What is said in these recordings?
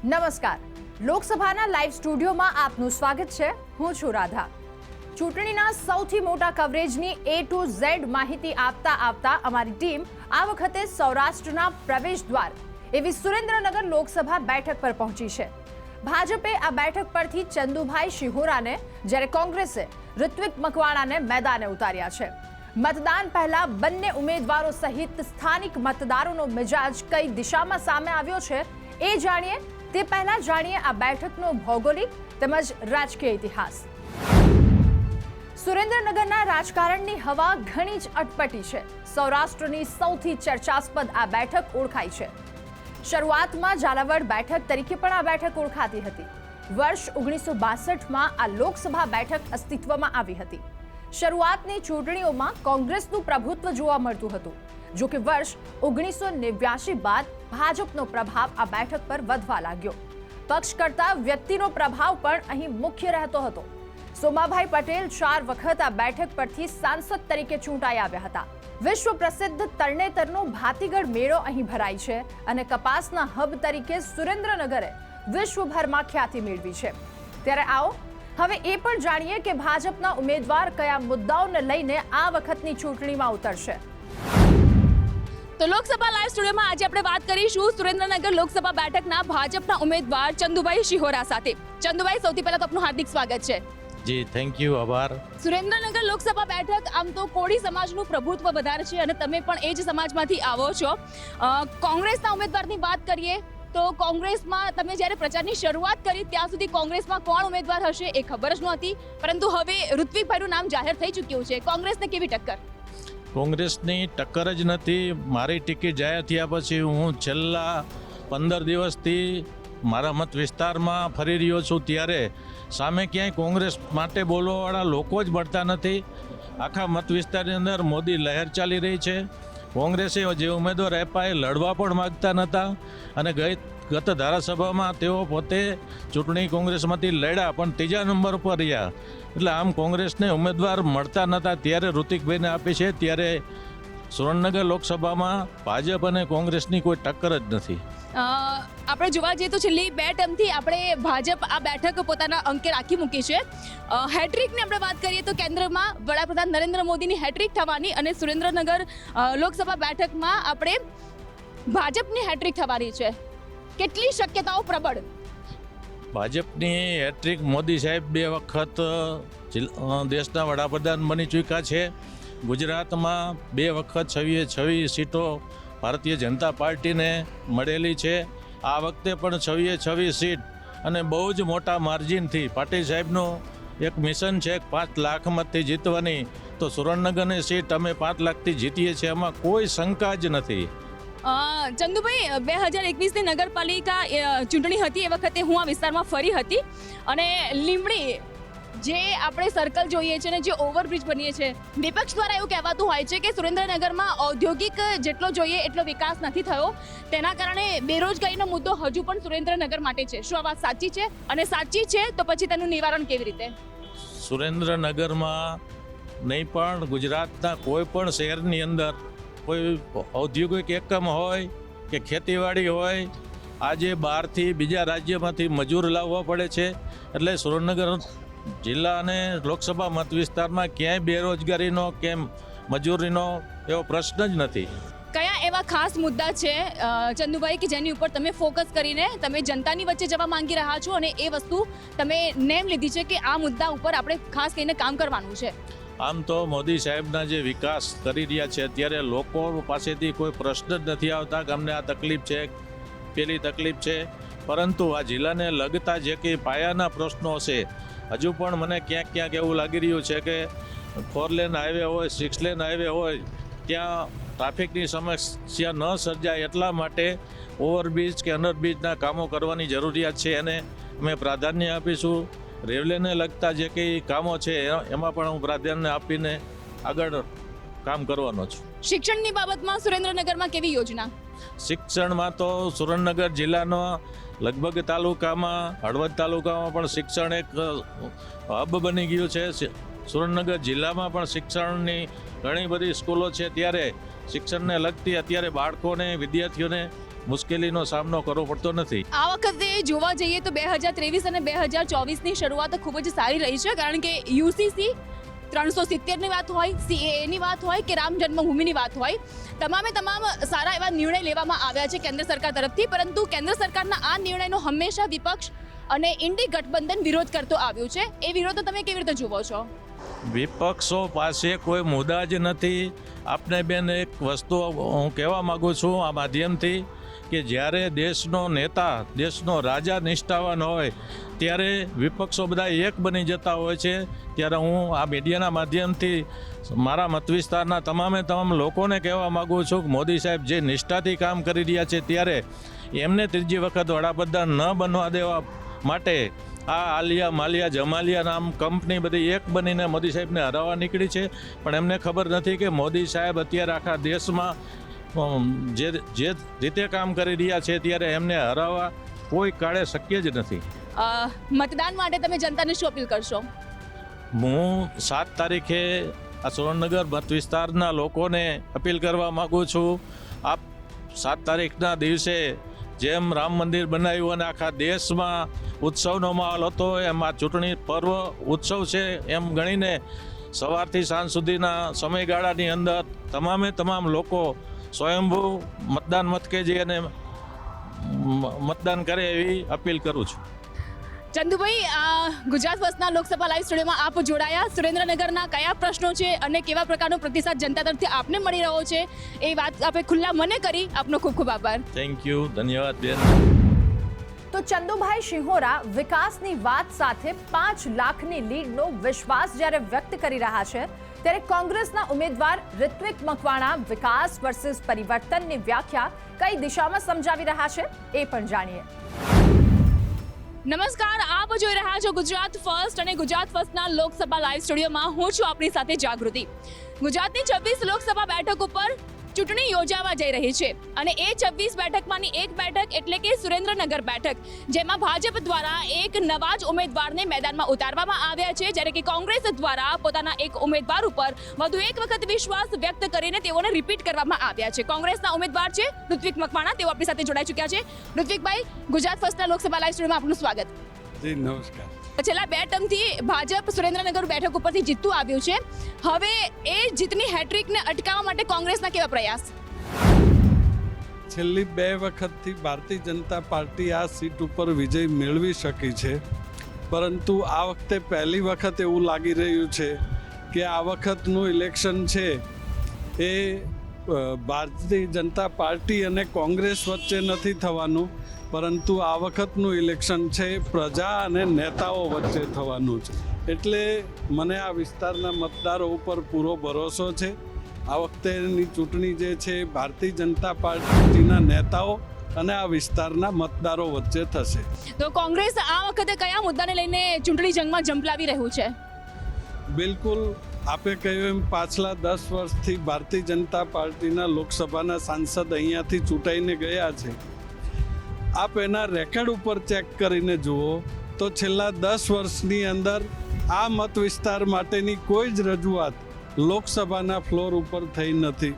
નમસ્કાર, લોકસભાના લાઈવ સ્ટુડિયોમાં આપનું સ્વાગત છે. હું છું રાધા. ચૂંટણીના સૌથી મોટા કવરેજની A to Z માહિતી આપતા અમારી ટીમ આ વખતે સૌરાષ્ટ્રના પ્રવેશ દ્વાર એવી સુરેન્દ્રનગર લોકસભા બેઠક પર પહોંચી છે. ભાજપે આ બેઠક પરથી ચંદુભાઈ શિહોરાને, જ્યારે કોંગ્રેસે ઋત્વિક મકવાણાને મેદાને ઉતાર્યા છે. મતદાન પહેલા બંને ઉમેદવારો સહિત સ્થાનિક મતદારોનો મિજાજ કઈ દિશામાં સામે આવ્યો છે એ જાણીએ તે પહેલા જાણીએ આ બેઠકનો ભૌગોલિક તેમજ રાજકીય ઇતિહાસ. સુરેન્દ્રનગરના રાજકારણની હવા ઘણી જ અટપટી છે. સૌરાષ્ટ્રની સૌથી ચર્ચાસ્પદ આ બેઠક ઓળખાય છે. શરૂઆતમાં ઝાલાવાડ બેઠક તરીકે પણ આ બેઠક ઓળખાતી હતી. વર્ષ 1962માં આ લોકસભા બેઠક અસ્તિત્વમાં આવી હતી. શરૂઆતની ચૂંટણીઓમાં કોંગ્રેસનું પ્રભુત્વ જોવા મળતું હતું. જો કે વર્ષ 1989 બાદ ભાજપનો પ્રભાવ આ બેઠક પર વધવા લાગ્યો. પક્ષ કરતા વ્યક્તિનો પ્રભાવ પણ અહીં મુખ્ય રહેતો હતો. સોમાભાઈ પટેલ 4 વખત આ બેઠક પરથી સાંસદ તરીકે ચૂંટાઈ આવ્યા હતા. વિશ્વ પ્રસિદ્ધ તરણેતરનો ભાતીગઢ મેળો અહીં ભરાય છે અને કપાસના હબ તરીકે સુરેન્દ્રનગરે વિશ્વભરમાં ખ્યાતિ મેળવી છે. ત્યારે આવો હવે એ પણ જાણીએ કે ભાજપના ઉમેદવાર કયા મુદ્દાઓને લઈને આ વખતની ચૂંટણીમાં ઉતરશે. તો લોકસભા લાઈવ સ્ટુડિયોમાં આજે આપણે વાત કરીશું સુરેન્દ્રનગર લોકસભા બેઠકના ભાજપના ઉમેદવાર ચંદુભાઈ શિહોરા સાથે. ચંદુભાઈ, સૌથી પહેલા તો આપનું હાર્દિક સ્વાગત છે. જી, થેન્ક યુ, આભાર. સુરેન્દ્રનગર લોકસભા બેઠક આમ તો કોળી સમાજનું પ્રભુત્વ વધારે છે અને તમે પણ એ જ સમાજમાંથી આવો છો. કોંગ્રેસના ઉમેદવારની વાત કરીએ તો કોંગ્રેસમાં તમે જ્યારે પ્રચારની શરૂઆત કરી ત્યાં સુધી કોંગ્રેસમાં કોણ ઉમેદવાર હશે એ ખબર જ નહોતી, પરંતુ હવે ઋત્વિકભાઈનું નામ જાહેર થઈ ચૂક્યું છે. કોંગ્રેસને કેવી ટક્કર? કોંગ્રેસની ટક્કર જ નથી. મારી ટિકિટ જાહેર થયા પછી હું છેલ્લા 15 દિવસથી મારા મત વિસ્તારમાં ફરી રહ્યો છું, ત્યારે સામે ક્યાંય કોંગ્રેસ માટે બોલવાવાળા લોકો જ મળતા નથી. આખા મત વિસ્તારની અંદર મોદી લહેર ચાલી રહી છે. કોંગ્રેસે જે ઉમેદવાર આપ્યા એ લડવા પણ માગતા નહોતા અને ગત ધારાસભામાં તેઓ પોતે ચૂંટણી કોંગ્રેસમાંથી લડ્યા પણ ત્રીજા નંબર પર રહ્યા. એટલે આમ કોંગ્રેસને ઉમેદવાર મળતા નહોતા, ત્યારે ઋતિકભાઈને આપી છે. ત્યારે સુરેન્દ્રનગર લોકસભામાં ભાજપ અને કોંગ્રેસની કોઈ ટક્કર જ નથી. આપણે જોવા જઈએ તો છેલ્લી 2 ટર્મથી આપણે ભાજપ આ બેઠક પોતાના અંકે રાખી મૂકી છે. હેટ્રિકની આપણે વાત કરીએ તો કેન્દ્રમાં વડાપ્રધાન નરેન્દ્ર મોદીની હેટ્રિક થવાની અને સુરેન્દ્રનગર લોકસભા બેઠકમાં આપણે ભાજપની હેટ્રિક થવાની છે. કેટલી શક્યતાઓ પ્રબળ? ભાજપની હેટ્રિક મોદી સાહેબ 2 વખત દેશના વડાપ્રધાન બની ચૂક્યા છે. ગુજરાતમાં 2 વખત 26 સીટો ભારતીય જનતા પાર્ટીને મળેલી છે. આ વખતે પણ 26 સીટ અને બહુ જ મોટા માર્જિનથી પાટીલ સાહેબનું એક મિશન છે 5 લાખ મતથી જીતવાની. તો સુરેન્દ્રનગરની સીટ અમે 5 લાખથી જીતીએ છીએ, એમાં કોઈ શંકા જ નથી. ચંદુભાઈ, 2021ની નગરપાલિકા ચૂંટણી હતી એ વખતે હું આ વિસ્તારમાં ફરી હતી અને લીંબડી જે આપણે સર્કલ જોઈએ છે ને જે ઓવરબ્રિજ બનીએ છે, વિપક્ષ દ્વારા એવું કહેવાતું હોય છે કે સુરેન્દ્રનગરમાં ઔદ્યોગિક જેટલો જોઈએ એટલો વિકાસ નથી થયો. તેના કારણે બેરોજગારીનો મુદ્દો હજુ પણ સુરેન્દ્રનગર માટે છે. શું આ વાત સાચી છે? અને સાચી છે તો પછી તેનું નિવારણ કેવી રીતે? સુરેન્દ્રનગરમાં નહીં પણ ગુજરાતના કોઈ પણ શહેરની અંદર કોઈ ઔદ્યોગિક એકમ હોય કે ખેતીવાડી હોય, આજે બહારથી બીજા રાજ્યમાંથી મજૂર લાવવા પડે છે. એટલે સુરેન્દ્રનગર જિલ્લા અને લોકસભા મત વિસ્તારમાં ક્યાંય બેરોજગારીનો કે મજૂરીનો એવો પ્રશ્ન જ નથી. કયા એવા ખાસ મુદ્દા છે ચંદુભાઈ કે જેની ઉપર તમે ફોકસ કરીને તમે જનતાની વચ્ચે જવા માંગી રહ્યા છો અને એ વસ્તુ તમે નેમ લીધી છે કે આ મુદ્દા ઉપર આપણે ખાસ કરીને કામ કરવાનું છે? આમ તો મોદી સાહેબના જે વિકાસ કરી રહ્યા છે અત્યારે લોકો પાસેથી કોઈ પ્રશ્ન જ નથી આવતા કે અમને આ તકલીફ છે, પેલી તકલીફ છે, પરંતુ આ જિલ્લાને લગતા જે કંઈ પાયાના પ્રશ્નો છે હજુ પણ મને ક્યાંક ક્યાંક એવું લાગી રહ્યું છે કે 4 લેન હાઈવે હોય, 6 લેન હાઈવે હોય, ત્યાં ટ્રાફિકની સમસ્યા ન સર્જાય એટલા માટે ઓવરબ્રિજ કે અંડરબ્રિજના કામો કરવાની જરૂરિયાત છે અને અમે પ્રાધાન્ય આપીશું. રેલવેને લગતા જે કંઈ કામો છે એમાં પણ હું પ્રાધાન્ય આપીને આગળ કામ કરવાનો છું. શિક્ષણની બાબતમાં સુરેન્દ્રનગરમાં કેવી યોજના? શિક્ષણમાં તો સુરેન્દ્રનગર જિલ્લાનો લગભગ તાલુકામાં, હળવદ તાલુકામાં પણ શિક્ષણ એક હબ બની ગયું છે. સુરેન્દ્રનગર જિલ્લામાં પણ શિક્ષણની ઘણી બધી સ્કૂલો છે, ત્યારે શિક્ષણને લગતી અત્યારે બાળકોને, વિદ્યાર્થીઓને મુશ્કેલીનો સામનો કરવો પડતો નથી. આ વખતે જોવા જઈએ તો 2023 અને 2024ની શરૂઆત ખૂબ જ સારી રહી છે, કારણ કે યુસીસી 370ની વાત હોય, CAA ની વાત હોય કે રામ જન્મભૂમિની વાત હોય, તમામ સારા એવા નિર્ણય લેવામાં આવ્યા છે કેન્દ્ર સરકાર તરફથી. પરંતુ કેન્દ્ર સરકારના આ નિર્ણયનો હંમેશા વિપક્ષ અને ઇન્ડી ગઠબંધન વિરોધ કરતો આવ્યું છે. એ વિરોધ તમે કેવી રીતે જુઓ છો? વિપક્ષો પાસે કોઈ મુદ્દા જ નથી. આપને બેન એક વસ્તુ હું કહેવા માગું છું આ માધ્યમથી કે જ્યારે દેશનો નેતા, દેશનો રાજા નિષ્ઠાવાન હોય ત્યારે વિપક્ષો બધા એક બની જતા હોય છે. ત્યારે હું આ મીડિયાના માધ્યમથી મારા મત વિસ્તારના તમામ લોકોને કહેવા માગું છું કે મોદી સાહેબ જે નિષ્ઠાથી કામ કરી રહ્યા છે ત્યારે એમને ત્રીજી વખત વડાપ્રધાન ન બનવા દેવા માટે આ આલિયા માલિયા જમાલિયા નામ કંપની બધી એક બનીને મોદી સાહેબને હરાવવા નીકળી છે. પણ એમને ખબર નથી કે મોદી સાહેબ અત્યારે આખા દેશમાં જે રીતે કામ કરી રહ્યા છે ત્યારે એમને હરાવવા કોઈ કાળે શક્ય જ નથી. મતદાન માટે તમે જનતાને શું અપીલ કરશો? હું 7 તારીખે આ સુરેન્દ્રનગર મત વિસ્તારના લોકોને અપીલ કરવા માગું છું. આપ 7 તારીખના દિવસે જેમ રામ મંદિર બનાવ્યું અને આખા દેશમાં ઉત્સવનો માહોલ હતો, એમ આ ચૂંટણી પર્વ ઉત્સવ છે એમ ગણીને સવારથી સાંજ સુધીના સમયગાળાની અંદર તમામ લોકો સ્વયંભૂ મતદાન મથકે જઈ અને મતદાન કરે એવી અપીલ કરું છું. ચંદુભાઈ, ગુજરાત ફર્સ્ટના લોકસભા લાઈવ સ્ટુડિયોમાં આપ જોડાયા. સુરેન્દ્રનગરના કયા પ્રશ્નો છે અને કેવા પ્રકારનો પ્રતિસાદ જનતા તરફથી આપને મળી રહ્યો છે એ વાત આપે ખુલ્લા મને કરી. આપનો ખૂબ ખૂબ આભાર. થેન્ક યુ, ધન્યવાદ બેન. તો ચંદુભાઈ શિહોરા વિકાસની વાત સાથે 5 લાખની લીડનો વિશ્વાસ જ્યારે વ્યક્ત કરી રહ્યા છે, ત્યારે કોંગ્રેસના ઉમેદવાર ઋત્વિક મકવાણા વિકાસ વર્સિસ પરિવર્તનની વ્યાખ્યા કઈ દિશામાં સમજાવી રહ્યા છે એ પણ જાણીએ. નમસ્કાર, આપ જોઈ રહ્યા છો ગુજરાત ફર્સ્ટ અને ગુજરાત ફર્સ્ટના લોકસભા લાઈવ સ્ટુડિયોમાં હું છું આપની સાથે જાગૃતિ. ગુજરાતની 26 લોકસભા બેઠક ઉપર ચૂંટણી યોજાવા જઈ રહી છે અને એ 26 બેઠકમાંની એક બેઠક એટલે કે સુરેન્દ્રનગર બેઠક, જેમાં ભાજપ દ્વારા એક નવા જ ઉમેદવારને મેદાનમાં ઉતારવામાં આવ્યા છે, જ્યારે કે કોંગ્રેસ દ્વારા પોતાના એક ઉમેદવાર ઉપર વધુ એક વખત વિશ્વાસ વ્યક્ત કરીને તેઓને રિપીટ કરવામાં આવ્યા છે. કોંગ્રેસના ઉમેદવાર છે ઋત્વિક મકવાણા, તેઓ આપણી સાથે જોડાઈ ચૂક્યા છે. ઋત્વિકભાઈ, ગુજરાત ફર્સ્ટના લોકસભા લાઈવ સ્ટુડિયોમાં આપનું સ્વાગત. જી નમસ્કાર. છેલ્લા 2 ટર્મથી ભાજપ સુરેન્દ્રનગર બેઠક ઉપરથી જીતતું આવ્યું છે. હવે એ જીતની હેટ્રિકને અટકાવવા માટે કોંગ્રેસના કેવા પ્રયાસ? છેલ્લી 2 વખતથી ભારતીય જનતા પાર્ટી આ સીટ ઉપર વિજય મેળવી શકી છે, પરંતુ આ વખતે પહેલી વખત એવું લાગી રહ્યું છે કે આ વખતનું ઇલેક્શન છે એ ભારતીય જનતા પાર્ટી અને કોંગ્રેસ વચ્ચે નથી થવાનું, પરંતુ આ વખતનું ઇલેક્શન છે પ્રજા અને નેતાઓ વચ્ચે થવાનું છે. એટલે મને આ વિસ્તારના મતદારો ઉપર પૂરો ભરોસો છે. આ વખતેની ચૂંટણી જે છે ભારતીય જનતા પાર્ટીના નેતાઓ અને આ વિસ્તારના મતદારો વચ્ચે થશે. તો કોંગ્રેસ આ વખતે કયા મુદ્દાને લઈને ચૂંટણી જંગમાં ઝંપલાવી રહ્યું છે? બિલકુલ, આપે કહ્યું એમ પાછલા 10 વર્ષથી ભારતીય જનતા પાર્ટીના લોકસભાના સાંસદ અહીંયાથી ચૂંટાઈને ગયા છે. આપ એના રેકોર્ડ ઉપર ચેક કરીને જુઓ તો છેલ્લા 10 વર્ષની અંદર આ મત વિસ્તાર માટેની કોઈ જ રજૂઆત લોકસભાના ફ્લોર ઉપર થઈ નથી.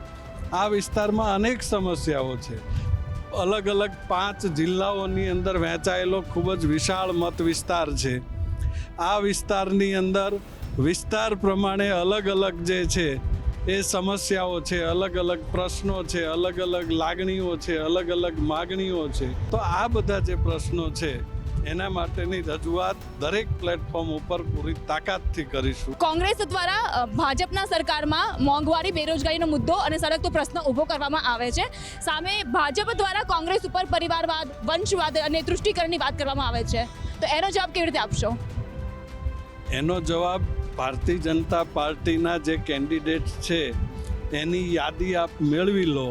આ વિસ્તારમાં અનેક સમસ્યાઓ છે. અલગ અલગ 5 જિલ્લાઓની અંદર વહેંચાયેલો ખૂબ જ વિશાળ મત વિસ્તાર છે. આ વિસ્તારની અંદર વિસ્તાર પ્રમાણે અલગ અલગ જે છે એ સમસ્યાઓ છે, અલગ અલગ પ્રશ્નો છે, અલગ અલગ લાગણીઓ છે, અલગ અલગ માગણીઓ છે. તો આ બધા જે પ્રશ્નો છે એના માટેની રજૂઆત દરેક પ્લેટફોર્મ ઉપર પૂરી તાકાતથી કરીશું. કોંગ્રેસ દ્વારા ભાજપના સરકારમાં મોંઘવારી, બેરોજગારીનો મુદ્દો અને સળગતો પ્રશ્ન ઊભો કરવામાં આવે છે. સામે ભાજપ દ્વારા કોંગ્રેસ ઉપર પરિવારવાદ, વંશવાદ અને તૃષ્ટિકરણની વાત કરવામાં આવે છે. તો એનો જવાબ કેવી રીતે આપશો? એનો જવાબ ભારતીય જનતા પાર્ટીના જે કેન્ડિડેટ છે એની યાદી આપ મેળવી લો.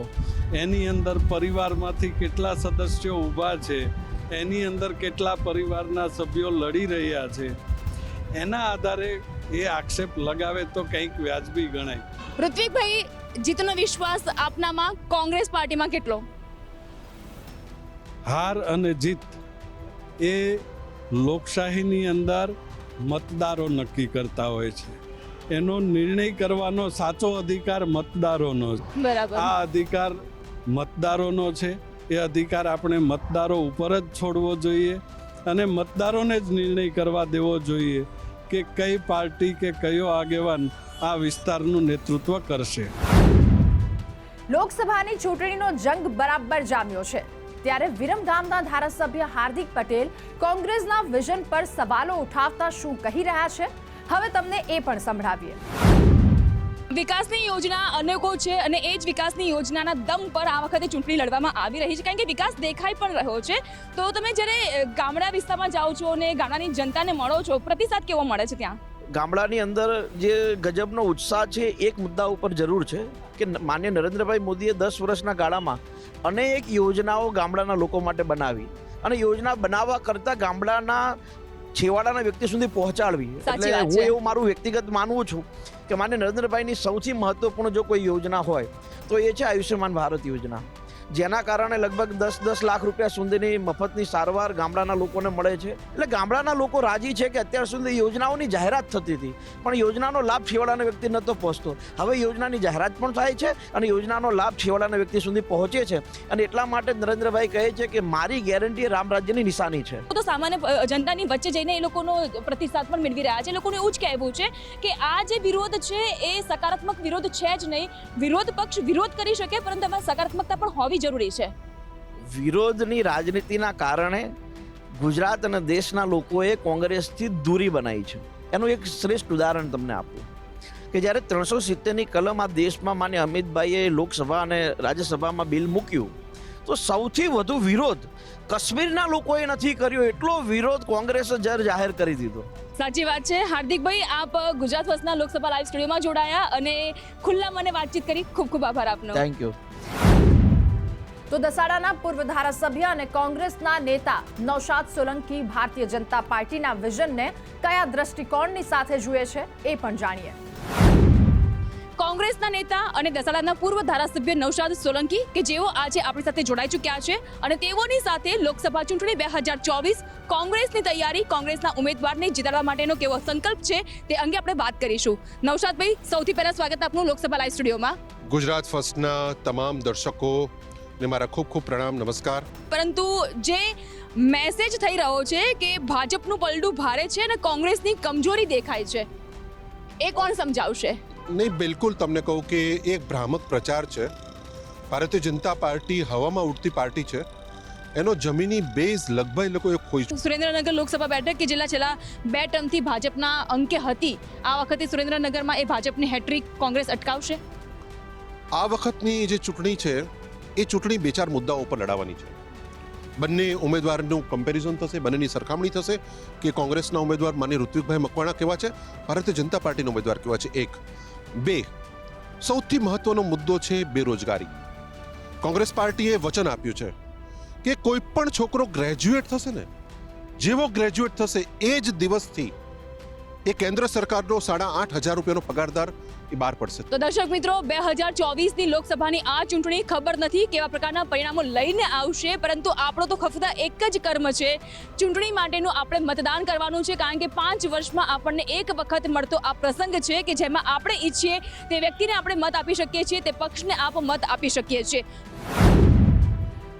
એની અંદર પરિવારમાંથી કેટલા સદસ્યો ઊભા છે, એની અંદર કેટલા પરિવારના સભ્યો લડી રહ્યા છે, એના આધારે એ આક્ષેપ લગાવે તો કંઈક વ્યાજબી ગણાય. ઋત્વિકભાઈ, જીતનો વિશ્વાસ આપનામાં કોંગ્રેસ પાર્ટીમાં કેટલો? હાર અને જીત એ લોકશાહીની અંદર મતદારો નક્કી કરતા હોય છે. એનો નિર્ણય કરવાનો સાચો અધિકાર મતદારોનો છે. બરાબર. આ અધિકાર મતદારોનો છે એ અધિકાર આપણે મતદારો ઉપર જ છોડવો જોઈએ અને મતદારોને જ નિર્ણય કરવા દેવો જોઈએ કે કઈ પાર્ટી કે કયો આગેવાન આ વિસ્તારનું નેતૃત્વ કરશે. લોકસભાની ચૂંટણીનો જંગ બરાબર જામ્યો છે ત્યારે વિરમગામના ધારાસભ્ય હાર્દિક પટેલ કોંગ્રેસના વિઝન પર સવાલો ઉઠાવતા શું કહી રહ્યા છે, હવે તમને એ પણ સંભળાવીએ. વિકાસની યોજના અનેકો છે અને એ જ વિકાસની યોજનાના દમ પર આ વખતે ચૂંટણી લડવામાં આવી રહી છે, કારણ કે વિકાસ દેખાઈ પણ રહ્યો છે. તો તમે જ્યારે ગામડા વિસ્તારમાં જાઓ છો અને ગામડાની જનતાને મળો છો, પ્રતિસાદ કેવો મળે છે ત્યાં? ગામડાની અંદર જે ગજબનો ઉત્સાહ છે એક મુદ્દા ઉપર જરૂર છે કે માનનીય નરેન્દ્રભાઈ મોદીએ 10 વર્ષના ગાળામાં અનેક યોજનાઓ ગામડાના લોકો માટે બનાવી અને યોજના બનાવવા કરતાં ગામડાના છેવાડાના વ્યક્તિ સુધી પહોંચાડવી. એટલે હું એવું મારું વ્યક્તિગત માનવું છું કે માનનીય નરેન્દ્રભાઈની સૌથી મહત્વપૂર્ણ જો કોઈ યોજના હોય તો એ છે આયુષ્યમાન ભારત યોજના, જેના કારણે લગભગ 10 લાખ રૂપિયા સુધીની મફતની સારવાર ગામડાના લોકોને મળે છે. એટલે ગામડાના લોકો રાજી છે કે અત્યાર સુધી યોજનાઓની જાહેરાત થતી હતી પણ યોજનાનો લાભ છેવાડાના વ્યક્તિ નહોતો પહોંચતો. હવે યોજનાની જાહેરાત પણ થાય છે અને યોજનાનો લાભ છેવાડાના વ્યક્તિ સુધી પહોંચે છે અને એટલા માટે નરેન્દ્રભાઈ કહે છે કે મારી ગેરંટી એ રામ રાજ્યની નિશાની છે. તો સામાન્ય જનતાની વચ્ચે જઈને એ લોકોનો પ્રતિસાદ પણ મેળવી રહ્યા છે. એ લોકોને એવું જ કહેવું છે કે આ જે વિરોધ છે એ સકારાત્મક વિરોધ છે જ નહીં. વિરોધ પક્ષ વિરોધ કરી શકે પરંતુ એમાં સકારાત્મકતા પણ હોવી જરૂરી છે. વિરોધની રાજનીતિના કારણે ગુજરાત અને દેશના લોકોએ કોંગ્રેસથી દૂરી બનાવી છે. એનું એક શ્રેષ્ઠ ઉદાહરણ તમને આપું કે જ્યારે 370ની કલમ આ દેશમાં માન્ય અમિતભાઈએ લોકસભા અને રાજ્યસભામાં બિલ મૂક્યું તો સૌથી વધુ વિરોધ કાશ્મીરના લોકોએ નથી કર્યો, એટલો વિરોધ કોંગ્રેસે જાહેર કરી દીધો. સાચી વાત છે. હાર્દિકભાઈ, આપ ગુજરાત ફર્સ્ટના લોકસભા લાઈવ સ્ટુડિયોમાં જોડાયા અને ખુલ્લા મને વાતચીત કરી. ખૂબ ખૂબ આભાર આપનો. Thank you. તો દસાડાના પૂર્વ ધારાસભ્ય અને કોંગ્રેસના નેતા નૌશાદ સોલંકી ભારતીય જનતા પાર્ટીના વિઝનને કયા દ્રષ્ટિકોણની સાથે જુએ છે એ પણ જાણીએ. કોંગ્રેસના નેતા અને દસાડાના પૂર્વ ધારાસભ્ય નૌશાદ સોલંકી કે જેઓ આજે આપણી સાથે જોડાઈ ચૂક્યા છે અને તેઓની સાથે લોકસભા ચૂંટણી 2024 કોંગ્રેસની તૈયારી, કોંગ્રેસના ઉમેદવારને જીતાડવા માટેનો કેવો સંકલ્પ છે તે અંગે આપણે વાત કરીશું. નૌશાદભાઈ, સૌથી પહેલા સ્વાગત આપનું લોકસભા લાઈવ સ્ટુડિયોમાં. ગુજરાત ફર્સ્ટના તમામ દર્શકો ને મારા ખૂબ ખૂબ પ્રણામ, નમસ્કાર. પરંતુ જે મેસેજ થઈ રહ્યો છે કે ભાજપનું પલડું ભારે છે અને કોંગ્રેસની કમજોરી દેખાય છે, એ કોણ સમજાવશે? નહીં, બિલકુલ તમને કહું કે એક ભ્રામક પ્રચાર છે. ભારતીય જનતા પાર્ટી હવામાં ઉડતી પાર્ટી છે. એનો જમીની બેઝ લગભગ એ લોકોએ ખોઈ. સુરેન્દ્રનગર લોકસભા બેઠક કે છેલ્લા 2 ટર્મથી ભાજપના અંકે હતી, આ વખતે સુરેન્દ્રનગરમાં એ ભાજપની હેટ્રિક કોંગ્રેસ અટકાવશે? આ વખતની જે ચૂંટણી છે એ ચૂંટણી 2-4 મુદ્દાઓ ઉપર લડાવવાની છે. બંને ઉમેદવારનું કમ્પેરિઝન થશે, બંનેની સરખામણી થશે કે કોંગ્રેસના ઉમેદવાર માનીય ઋત્વિકભાઈ મકવાણા કેવા છે, ભારતીય જનતા પાર્ટીના ઉમેદવાર કેવા છે. 1, 2, સૌથી મહત્વનો મુદ્દો છે બેરોજગારી. કોંગ્રેસ પાર્ટીએ વચન આપ્યું છે કે કોઈ પણ છોકરો ગ્રેજ્યુએટ થશે ને, જેવો ગ્રેજ્યુએટ થશે એ જ દિવસથી એ કેન્દ્ર સરકારનો 8,500 રૂપિયાનો પગારદાર એ બહાર પડશે. તો દર્શક મિત્રો, 2024ની લોકસભાની આ ચૂંટણી ખબર નથી કેવા પ્રકારના પરિણામો લઈને આવશે, પરંતુ આપણો તો ફક્ત એક જ કર્મ છે, ચૂંટણી માટેનું આપણે મતદાન કરવાનું છે. કારણ કે 5 વર્ષમાં આપણને એક વખત મળતો આ પ્રસંગ છે કે જેમાં આપણે ઈચ્છીએ તે વ્યક્તિને આપણે મત આપી શકીએ છીએ, તે પક્ષને આપ મત આપી શકીએ છીએ.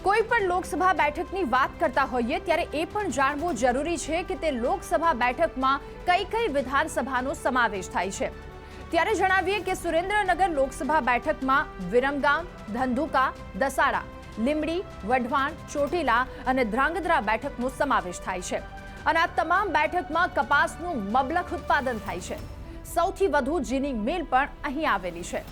કોઈ પણ લોકસભા બેઠકની વાત કરતા હોઈએ ત્યારે એ પણ જાણવું જરૂરી છે કે તે લોકસભા બેઠકમાં કઈ કઈ વિધાનસભાનો સમાવેશ થાય છે. ત્યારે જણાવીએ કે સુરેન્દ્રનગર લોકસભા બેઠકમાં વિરમગામ, ધંધુકા, દસાડા, લીંબડી, વઢવાણ, ચોટીલા અને ધ્રાંગધ્રા બેઠકનો સમાવેશ થાય છે અને આ તમામ બેઠકમાં કપાસનું મબલખ ઉત્પાદન થાય છે. સૌથી વધુ જીનિંગ મિલ પણ અહીં આવેલી છે.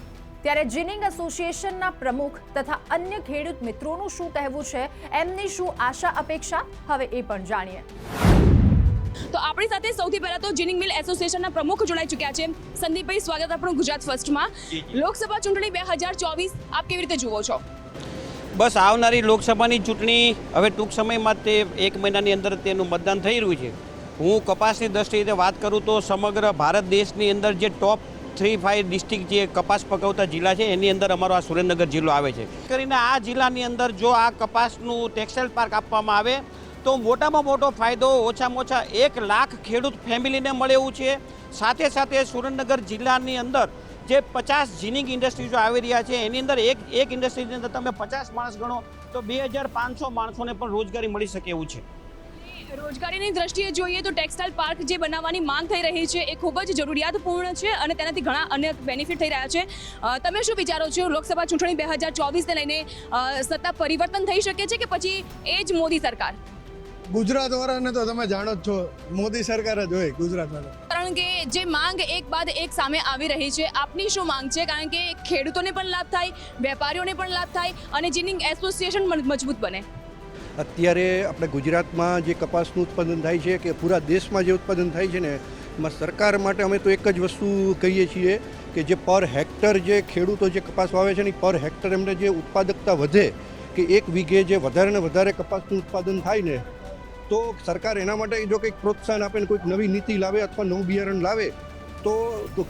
ત્યારે જીનિંગ એસોસિએશનના પ્રમુખ તથા અન્ય ખેડૂત મિત્રોનું શું કહેવું છે, એમની શું આશા અપેક્ષા, હવે એ પણ જાણીએ. તો આપણી સાથે સૌથી પહેલા તો જીનિંગ મિલ એસોસિએશનના પ્રમુખ જોડાઈ ચૂક્યા છે. સંદીપભાઈ, સ્વાગત આપણું ગુજરાત ફર્સ્ટમાં. લોકસભા ચૂંટણી 2024 આપ કેવી રીતે જુઓ છો? બસ આવનારી લોકસભાની ચૂંટણી હવે ટૂંક સમયમાં તે 1 મહિનાની અંદર તેનું મતદાન થઈ રહ્યું છે. હું કપાસની દ્રષ્ટિએ વાત કરું તો સમગ્ર ભારત દેશની અંદર જે ટોપ 3-5 ડિસ્ટ્રિક્ટ જે કપાસ પકવતા જિલ્લા છે એની અંદર અમારો આ સુરેન્દ્રનગર જિલ્લો આવે છે. કરીને આ જિલ્લાની અંદર જો આ કપાસનું ટેક્સટાઇલ પાર્ક આપવામાં આવે તો મોટામાં મોટો ફાયદો ઓછામાં ઓછા 1 લાખ ખેડૂત ફેમિલીને મળે એવું છે. સાથે સાથે સુરેન્દ્રનગર જિલ્લાની અંદર જે 50 જીનિંગ ઇન્ડસ્ટ્રીઝો આવી રહ્યા છે એની અંદર એક ઇન્ડસ્ટ્રીની અંદર તમે 50 માણસ ગણો તો 2500 માણસોને પણ રોજગારી મળી શકે એવું છે. રોજગારીની દ્રષ્ટિએ જોઈએ તો ટેક્સટાઇલ પાર્ક જે બનાવવાની માંગ થઈ રહી છે એ ખૂબ જ જરૂરિયાતપૂર્ણ છે અને તેનાથી ઘણા અન્ય બેનિફિટ થઈ રહ્યા છે. તમે શું વિચારો છો, લોકસભા ચૂંટણી 2024ને લઈને સત્તા પરિવર્તન થઈ શકે છે કે પછી એ જ મોદી સરકાર? ગુજરાત વાળાને તો તમે જાણો જ છો, મોદી સરકાર જ હોય ગુજરાત વાળા. કારણ કે જે માંગ એક બાદ એક સામે આવી રહી છે, આપની શું માંગ છે? કારણ કે ખેડૂતોને પણ લાભ થાય, વેપારીઓને પણ લાભ થાય અને જીનિંગ એસોસિએશન મજબૂત બને. અત્યારે આપણે ગુજરાતમાં જે કપાસનું ઉત્પાદન થાય છે કે પૂરા દેશમાં જે ઉત્પાદન થાય છે ને, એમાં સરકાર માટે અમે તો એક જ વસ્તુ કહીએ છીએ કે જે પર હેક્ટર જે ખેડૂતો જે કપાસ વાવે છે ને, પર હેક્ટર એમને જે ઉત્પાદકતા વધે કે એક વીઘે જે વધારે ને વધારે કપાસનું ઉત્પાદન થાય ને, તો સરકાર એના માટે જો કંઈક પ્રોત્સાહન આપે ને કોઈક નવી નીતિ લાવે અથવા નવું બિયારણ લાવે તો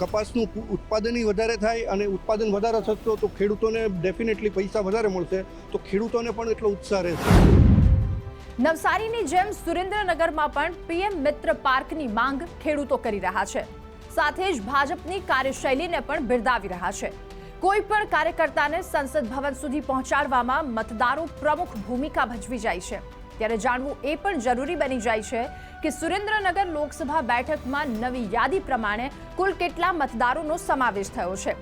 કપાસનું ઉત્પાદન વધારે થાય અને ઉત્પાદન વધારે થશે તો ખેડૂતોને ડેફિનેટલી પૈસા વધારે મળશે, તો ખેડૂતોને પણ એટલો ઉત્સાહ રહેશે. નવસારીની જેમ સુરેન્દ્રનગરમાં પણ પીએમ મિત્ર પાર્કની માંગ ખેડૂતો કરી રહ્યા છે. સાથે જ ભાજપની કાર્યશૈલીને પણ બિરદાવી રહ્યા છે. કોઈ પણ કાર્યકર્તાને સંસદ ભવન સુધી પહોંચાડવામાં મતદારો પ્રમુખ ભૂમિકા ભજવી જાય છે. ત્યારે જાણવું એ પણ જરૂરી બની જાય છે કે સુરેન્દ્રનગર લોકસભા બેઠકમાં નવી યાદી પ્રમાણે કુલ કેટલા મતદારોનો સમાવેશ થયો છે.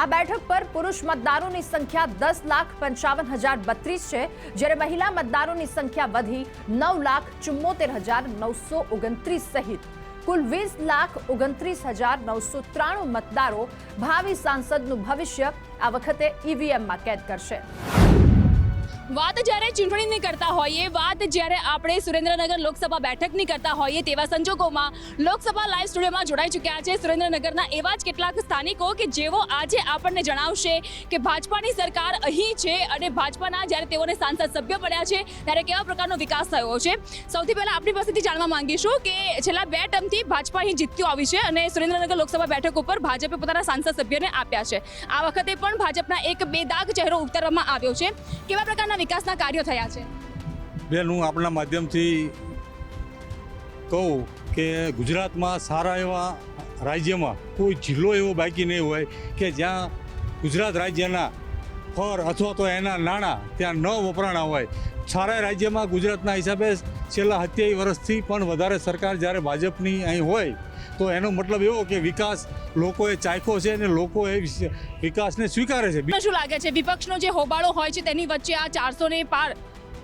આ બેઠક પર પુરુષ મતદારોની સંખ્યા 10,55,032 છે, જ્યારે મહિલા મતદારોની સંખ્યા વધી 9,74,929 સહિત કુલ 20,29,993 મતદારો ભાવિ સાંસદનું ભવિષ્ય આ વખતે ઈવીએમમાં કેદ કરશે. વાત જ્યારે ચૂંટણીની કરતા હોઈએ, વાત જ્યારે આપણે સુરેન્દ્રનગર લોકસભા બેઠકની કરતા હોઈએ, તેવા સંજોગોમાં લોકસભા લાઈવ સ્ટુડિયોમાં જોડાઈ ચૂક્યા છે સુરેન્દ્રનગરના એવા જ કેટલાક સ્થાનિકો કે જેઓ આજે આપણને જણાવશે કે ભાજપાની સરકાર અહીં છે અને ભાજપાના જ્યારે તેઓને સાંસદ સભ્ય બન્યા છે ત્યારે કેવા પ્રકારનો વિકાસ થયો છે. સૌથી પહેલા આપણી પાસેથી જાણવા માંગીશું કે છેલ્લા 2 ટર્મથી ભાજપા અહીં જીતતું આવી છે અને સુરેન્દ્રનગર લોકસભા બેઠક ઉપર ભાજપે પોતાના સાંસદ સભ્યને આપ્યા છે. આ વખતે પણ ભાજપના એક બેદાગ ચહેરો ઉતારવામાં આવ્યો છે. કેવા પ્રકારના વિકાસના કાર્યો થયા છે? બેન, હું આપણા માધ્યમથી કહું કે ગુજરાતમાં સારા એવા રાજ્યમાં કોઈ જિલ્લો એવો બાકી નહીં હોય કે જ્યાં ગુજરાત રાજ્યના ફર અથવા તો એના નાણાં ત્યાં ન વપરાણા હોય. સારા રાજ્યમાં ગુજરાતના હિસાબે છેલ્લા 27 વર્ષથી પણ વધારે સરકાર જ્યારે ભાજપની અહીં હોય તો એનો મતલબ એવો કે વિકાસ લોકોએ ચાખ્યો છે અને લોકોએ વિકાસને સ્વીકારે છે. શું લાગે છે, વિપક્ષનો જે હોબાળો હોય છે તેની વચ્ચે આ 400 ને પાર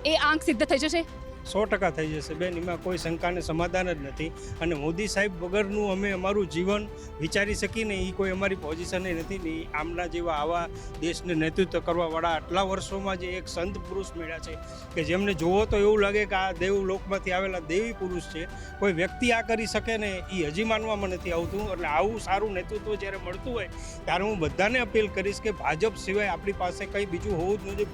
એ આંક સિદ્ધ થઈ જશે? 100% થઈ જશે બેન, એમાં કોઈ શંકાને સમાધાન જ નથી. અને મોદી સાહેબ વગરનું અમે અમારું જીવન વિચારી શકીને એ કોઈ અમારી પોઝિશન નથી ને. આમના જેવા આવા દેશને નેતૃત્વ કરવાવાળા આટલા વર્ષોમાં જે એક સંત પુરુષ મળ્યા છે કે જેમને જોવો તો એવું લાગે કે આ દેવલોકમાંથી આવેલા દેવી પુરુષ છે. કોઈ વ્યક્તિ આ કરી શકે ને એ હજી માનવામાં નથી આવતું. એટલે આવું સારું નેતૃત્વ જ્યારે મળતું હોય ત્યારે હું બધાને અપીલ કરીશ કે ભાજપ સિવાય આપણી પાસે કંઈ બીજું હોવું જ નથી.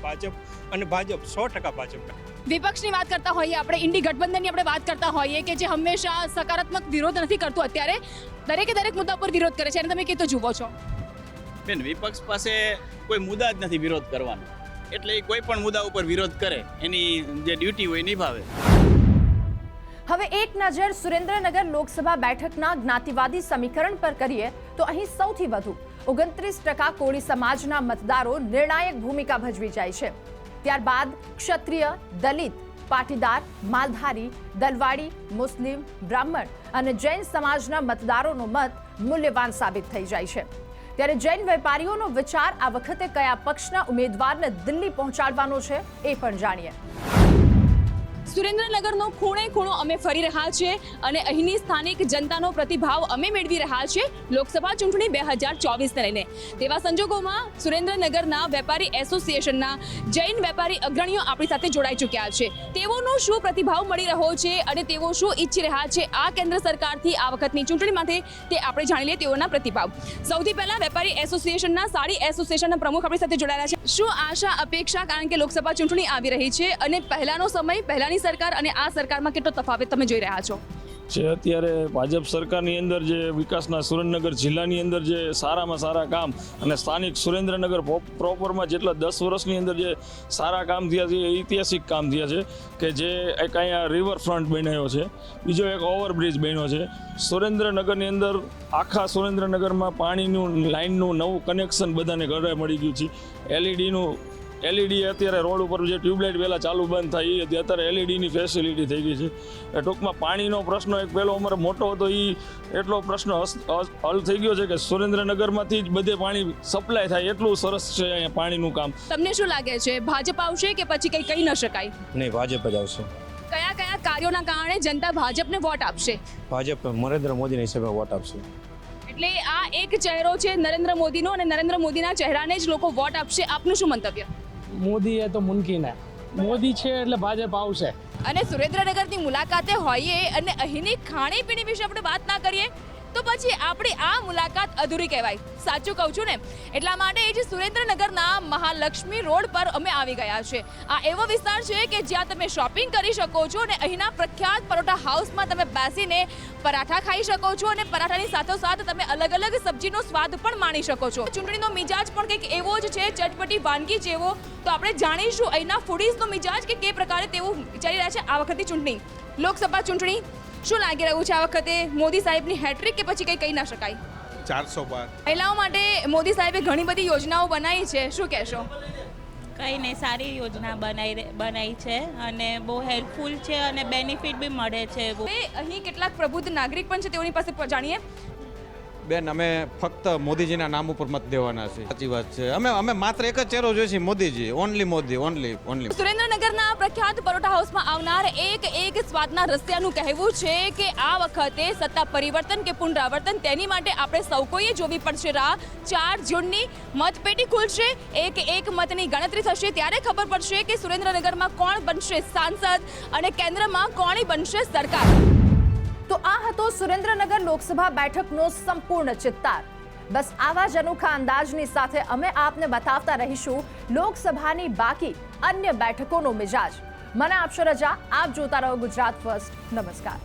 ભાજપ અને ભાજપ 100% ભાજપ. વિપક્ષની વાત કરતા હોઈએ આપણે, ઇન્ડી ગઠબંધનની આપણે વાત કરતા હોઈએ કે જે હંમેશા સકારાત્મક વિરોધ નથી કરતું, અત્યારે દરેક મુદ્દા પર વિરોધ કરે છે અને તમે કેતો જુઓ છો? બેન, વિપક્ષ પાસે કોઈ મુદ્દા જ નથી વિરોધ કરવાનો, એટલે કોઈ પણ મુદ્દા ઉપર વિરોધ કરે, એની જે ડ્યુટી હોય નિભાવે. હવે એક નજર સુરેન્દ્રનગર લોકસભા બેઠકના જ્ઞાતિવાદી સમીકરણ પર કરીએ તો અહીં સૌથી વધુ 29% કોળી સમાજના મતદારો નિર્ણાયક ભૂમિકા ભજવી જાય છે. ત્યારબાદ ક્ષત્રિય, દલિત, પાટીદાર, માલધારી, દલવાડી, મુસ્લિમ, બ્રાહ્મણ અને જૈન સમાજના મતદારોનો મત મૂલ્યવાન સાબિત થઈ જાય છે. ત્યારે જૈન વેપારીઓનો વિચાર આ વખતે કયા પક્ષના ઉમેદવારને દિલ્હી પહોંચાડવાનો છે એ પણ જાણીએ. સુરેન્દ્રનગરનો ખૂણો અમે ફરી રહ્યા છીએ અને અહીંની સ્થાનિક જનતાનો પ્રતિભાવ અમે મેળવી રહ્યા છીએ લોકસભા ચૂંટણી 2024ને લઈને. તેવા સંજોગોમાં સુરેન્દ્રનગરના વેપારી એસોસિએશનના જૈન વેપારી અગ્રણીઓ આપણી સાથે જોડાઈ ચૂક્યા છે. તેઓનો શું પ્રતિભાવ મળી રહ્યો છે અને તેઓ શું ઈચ્છી રહ્યા છે આ કેન્દ્ર સરકારથી આ વખતની ચૂંટણીમાંથી, તે આપણે જાણી લઈએ તેઓના પ્રતિભાવ. સૌથી પહેલા વેપારી એસોસિએશનના સાડી એસોસિએશનના પ્રમુખ આપણી સાથે જોડાયેલા છે. શું આશા અપેક્ષા, કારણ કે લોકસભા ચૂંટણી આવી રહી છે અને પહેલાનો સમય, પહેલાની સરકાર અને આ સરકારમાં કેટલો તફાવત તમે જોઈ રહ્યા છો? છે અત્યારે ભાજપ સરકારની અંદર જે વિકાસના સુરેન્દ્રનગર જિલ્લાની અંદર જે સારામાં સારા કામ અને સ્થાનિક સુરેન્દ્રનગર પ્રોપરમાં જેટલા 10 વર્ષની અંદર જે સારા કામ થયા છે, ઐતિહાસિક કામ થયા છે કે જે એક અહીંયા રિવરફ્રન્ટ બન્યો છે, બીજો એક ઓવરબ્રિજ બન્યો છે. સુરેન્દ્રનગરની અંદર આખા સુરેન્દ્રનગરમાં પાણીનું લાઇનનું નવું કનેક્શન બધાને ઘરે મળી ગયું છે. એલઈડીનું LED અત્યારે રોડ ઉપર જે ટ્યુબલાઇટ પહેલાં ચાલુ બંધ થાય એ અત્યારે LEDની ફેસિલિટી થઈ ગઈ છે. ટૂંકમાં પાણીનો પ્રશ્ન એક પહેલો અમારે મોટો હતો એ એટલો પ્રશ્ન હલ થઈ ગયો છે કે સુરેન્દ્રનગરમાંથી જ બધે પાણી સપ્લાય થાય એટલું સરસ છે અહીંયા પાણીનું કામ. તમને શું લાગે છે, ભાજપ આવશે કે પછી કંઈ કહી ન શકાય? નહીં, ભાજપ જ આવશે. કયા કયા કાર્યોના કારણે જનતા ભાજપને વોટ આપશે? ભાજપ નરેન્દ્ર મોદીના હિસાબે વોટ આપશે. એટલે આ એક ચહેરો છે નરેન્દ્ર મોદીનો અને નરેન્દ્ર મોદીના ચહેરાને જ લોકો વોટ આપશે. આપનું શું મંતવ્ય? મોદી એ તો મુમકિન હે, મોદી છે એટલે ભાજપ આવશે. અને સુરેન્દ્રનગરની મુલાકાતે હોઈએ અને અહીંની ખાણીપીણી વિશે આપણે વાત ના કરીએ તો પછી આપણી આ મુલાકાત અધૂરી કહેવાય. સાચું કહું છું ને? એટલા માટે જ સુરેન્દ્રનગરના મહાલક્ષ્મી રોડ પર અમે આવી ગયા છે. આ એવો વિસ્તાર છે કે જ્યાં તમે શોપિંગ કરી શકો છો અને અહીંના પ્રખ્યાત પરોઠા હાઉસમાં તમે બેસીને પરાઠા ખાઈ શકો છો અને પરાઠાની સાથોસાથ તમે અલગ અલગ સબ્જીનો સ્વાદ પણ માણી શકો છો. ચૂંટણીનો મિજાજ પણ કંઈક એવો જ છે, ચટપટી વાનગી જેવો. તો આપણે જાણીશું અહીંના ફૂડીઝનો મિજાજ કે પ્રકારે તેઓ વિચારી રહ્યા છે આ વખતની ચૂંટણી, લોકસભા ચૂંટણી. શું લાગી રહ્યું છે આ વખતે મોદી સાહેબની હેટ્રિક કે પછી કંઈ કહી ના શકાય? 412 મહિલાઓ માટે મોદી સાહેબે ઘણી બધી યોજનાઓ બનાવી છે, શું કહેશો? કંઈ નહીં, સારી યોજના બનાવી છે અને બહુ હેલ્પફુલ છે અને બેનિફિટ બી મળે છે. અહીં કેટલાક પ્રબુદ્ધ નાગરિક પણ છે, તેઓની પાસે જાણીએ. બેન, અમે ફક્ત મોદીજીના નામ ઉપર મત દેવાના છે. સાચી વાત છે. અમે માત્ર એક જ ચહેરો જોઈશે, મોદીજી. Only Modi, only. સુરેન્દ્રનગરના પ્રખ્યાત પરોઠા હાઉસમાં આવનાર એક સ્વાદના રસિયાનું કહેવું છે કે આ વખતે સત્તા પરિવર્તન કે પુનરાવર્તન તેની માટે આપણે સૌ કોઈએ જોવી પડશે રાહ. 4 જૂનની મતપેટી ખુલશે, એક મતની ગણતરી થશે, ત્યારે ખબર પડશે કે સુરેન્દ્રનગરમાં કોણ બનશે સાંસદ અને કેન્દ્રમાં કોણ બનશે સરકાર. તો આ હતો સુરેન્દ્રનગર લોકસભા બેઠકનો સંપૂર્ણ ચિત્તાર. બસ આવા જ અનોખા અંદાજની સાથે અમે આપને બતાવતા રહીશું લોકસભાની બાકી અન્ય બેઠકોનો મિજાજ. મને આપશો રજા. આપ જોતા રહો ગુજરાત ફર્સ્ટ. નમસ્કાર.